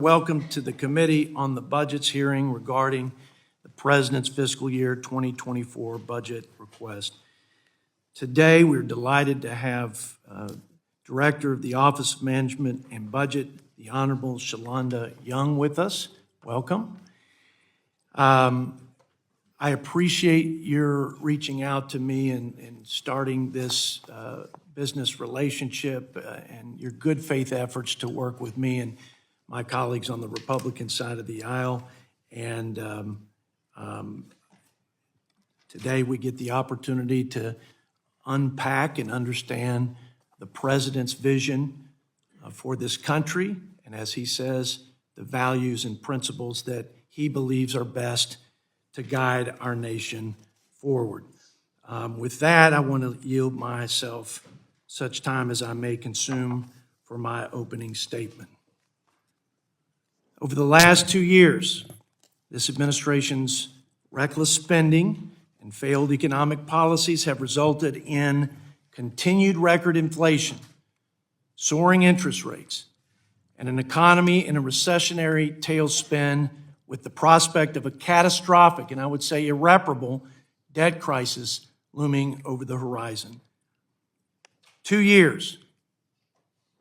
Welcome to the Committee on the Budget's hearing regarding the President's fiscal year 2024 budget request. Today, we're delighted to have Director of the Office of Management and Budget, the Honorable Shalonda Young, with us. Welcome. I appreciate your reaching out to me and starting this business relationship and your good faith efforts to work with me and my colleagues on the Republican side of the aisle. And today we get the opportunity to unpack and understand the President's vision for this country, and as he says, the values and principles that he believes are best to guide our nation forward. With that, I want to yield myself such time as I may consume for my opening statement. Over the last 2 years, this administration's reckless spending and failed economic policies have resulted in continued record inflation, soaring interest rates, and an economy in a recessionary tailspin with the prospect of a catastrophic, and I would say irreparable, debt crisis looming over the horizon. 2 years.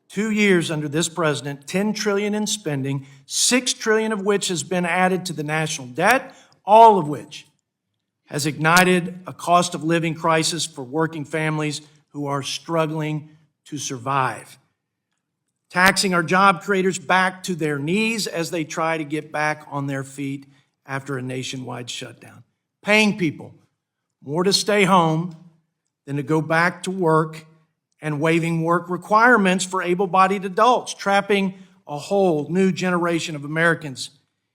2 years under this president, $10 trillion in spending, $6 trillion of which has been added to the national debt, all of which has ignited a cost of living crisis for working families who are struggling to survive. Taxing our job creators back to their knees as they try to get back on their feet after a nationwide shutdown. Paying people more to stay home than to go back to work, and waiving work requirements for able-bodied adults, trapping a whole new generation of Americans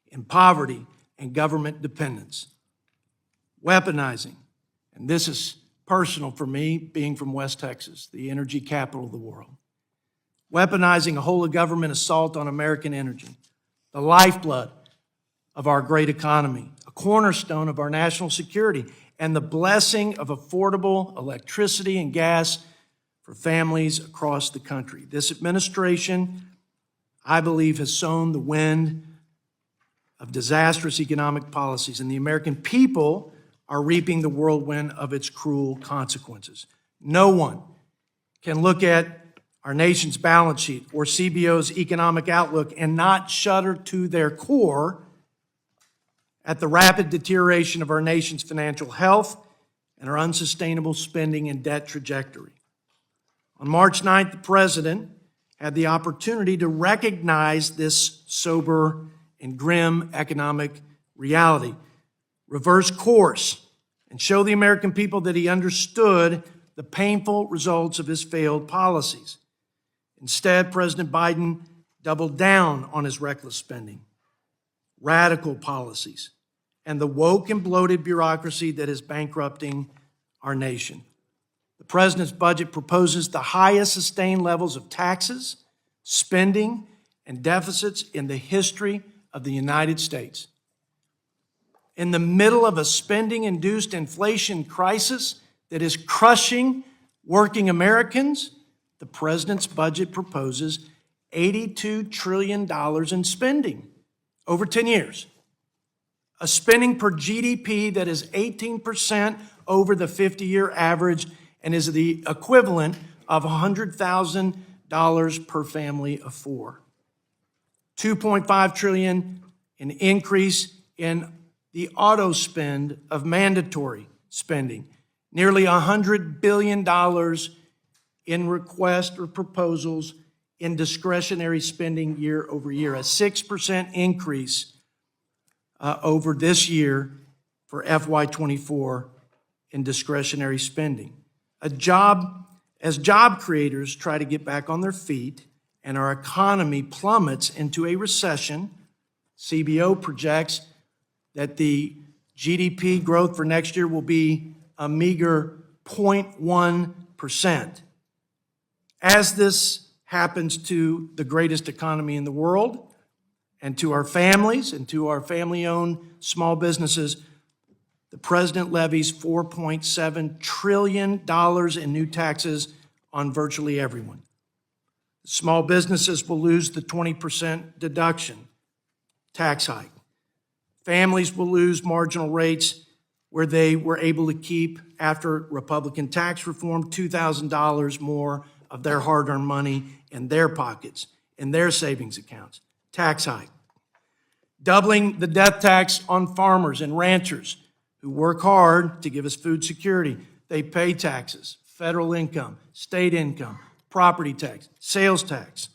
in poverty and government dependence. Weaponizing, and this is personal for me, being from West Texas, the energy capital of the world. Weaponizing a whole-of-government assault on American energy, the lifeblood of our great economy, a cornerstone of our national security, and the blessing of affordable electricity and gas for families across the country. This administration, I believe, has sown the wind of disastrous economic policies, and the American people are reaping the whirlwind of its cruel consequences. No one can look at our nation's balance sheet or CBO's economic outlook and not shudder to their core at the rapid deterioration of our nation's financial health and our unsustainable spending and debt trajectory. On March 9th, the President had the opportunity to recognize this sober and grim economic reality, reverse course, and show the American people that he understood the painful results of his failed policies. Instead, President Biden doubled down on his reckless spending, radical policies, and the woke and bloated bureaucracy that is bankrupting our nation. The President's budget proposes the highest sustained levels of taxes, spending, and deficits in the history of the United States. In the middle of a spending-induced inflation crisis that is crushing working Americans, the President's budget proposes $82 trillion in spending over 10 years, a spending per GDP that is 18% over the 50-year average and is the equivalent of $100,000 per family of four. $2.5 trillion in increase in the auto spend of mandatory spending. Nearly $100 billion in requests or proposals in discretionary spending year over year, a 6% increase over this year for FY24 in discretionary spending. As job creators try to get back on their feet and our economy plummets into a recession, CBO projects that the GDP growth for next year will be a meager 0.1%. As this happens to the greatest economy in the world and to our families and to our family-owned small businesses, the President levies $4.7 trillion in new taxes on virtually everyone. Small businesses will lose the 20% deduction tax hike. Families will lose marginal rates where they were able to keep, after Republican tax reform, $2,000 more of their hard-earned money in their pockets, in their savings accounts. Tax hike. Doubling the death tax on farmers and ranchers who work hard to give us food security. They pay taxes, federal income, state income, property tax, sales tax.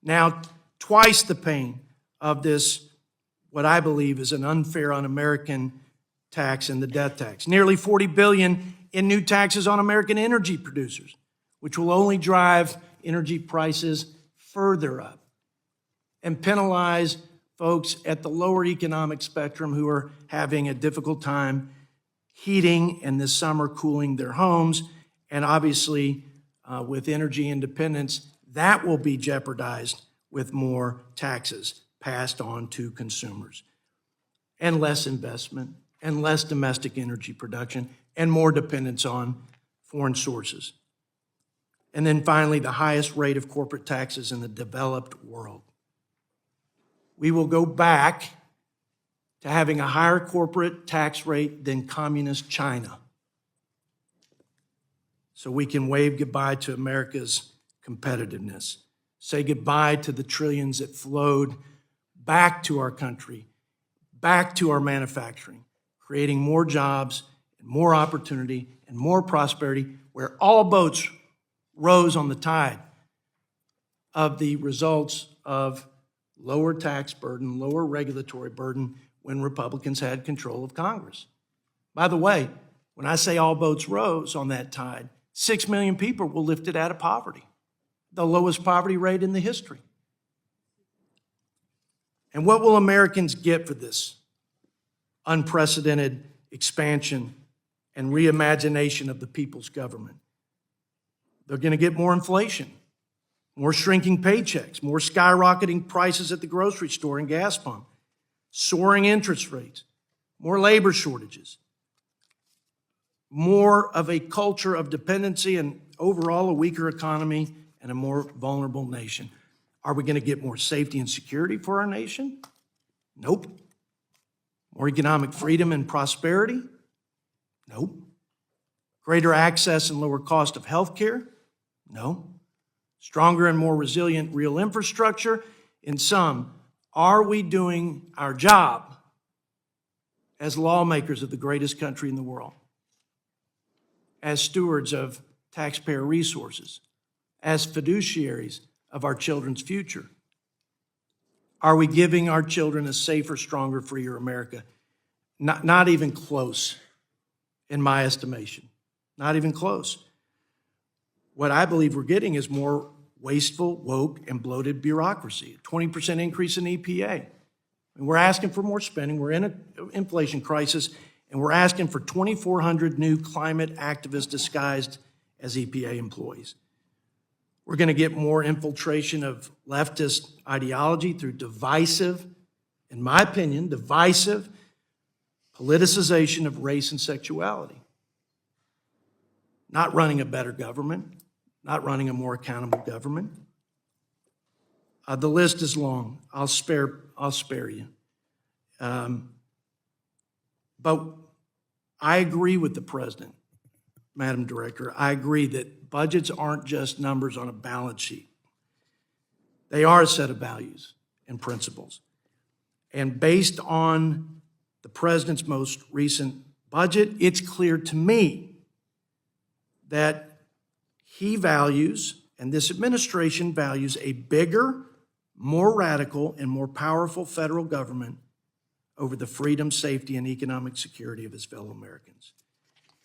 Now, twice the pain of this, what I believe is an unfair, un-American tax and the death tax. Nearly $40 billion in new taxes on American energy producers, which will only drive energy prices further up and penalize folks at the lower economic spectrum who are having a difficult time heating and this summer cooling their homes. And obviously, with energy independence, that will be jeopardized with more taxes passed on to consumers, and less investment, and less domestic energy production, and more dependence on foreign sources. And then finally, the highest rate of corporate taxes in the developed world. We will go back to having a higher corporate tax rate than communist China, so we can wave goodbye to America's competitiveness, say goodbye to the trillions that flowed back to our country, back to our manufacturing, creating more jobs and more opportunity and more prosperity, where all boats rose on the tide of the results of lower tax burden, lower regulatory burden when Republicans had control of Congress. By the way, when I say all boats rose on that tide, 6 million people were lifted out of poverty, the lowest poverty rate in the history. And what will Americans get for this unprecedented expansion and reimagination of the people's government? They're going to get more inflation, more shrinking paychecks, more skyrocketing prices at the grocery store and gas pump, soaring interest rates, more labor shortages, more of a culture of dependency, and overall a weaker economy and a more vulnerable nation. Are we going to get more safety and security for our nation? Nope. More economic freedom and prosperity? Nope. Greater access and lower cost of health care? No. Stronger and more resilient real infrastructure? In sum, are we doing our job as lawmakers of the greatest country in the world, as stewards of taxpayer resources, as fiduciaries of our children's future? Are we giving our children a safer, stronger, freer America? Not even close, in my estimation. Not even close. What I believe we're getting is more wasteful, woke, and bloated bureaucracy, a 20% increase in EPA. And we're asking for more spending. We're in an inflation crisis, and we're asking for 2,400 new climate activists disguised as EPA employees. We're going to get more infiltration of leftist ideology through divisive, in my opinion, divisive politicization of race and sexuality. Not running a better government, not running a more accountable government. The list is long. I'll spare you. But I agree with the president, Madam Director. I agree that budgets aren't just numbers on a balance sheet. They are a set of values and principles. And based on the president's most recent budget, it's clear to me that he values, and this administration values, a bigger, more radical, and more powerful federal government over the freedom, safety, and economic security of his fellow Americans.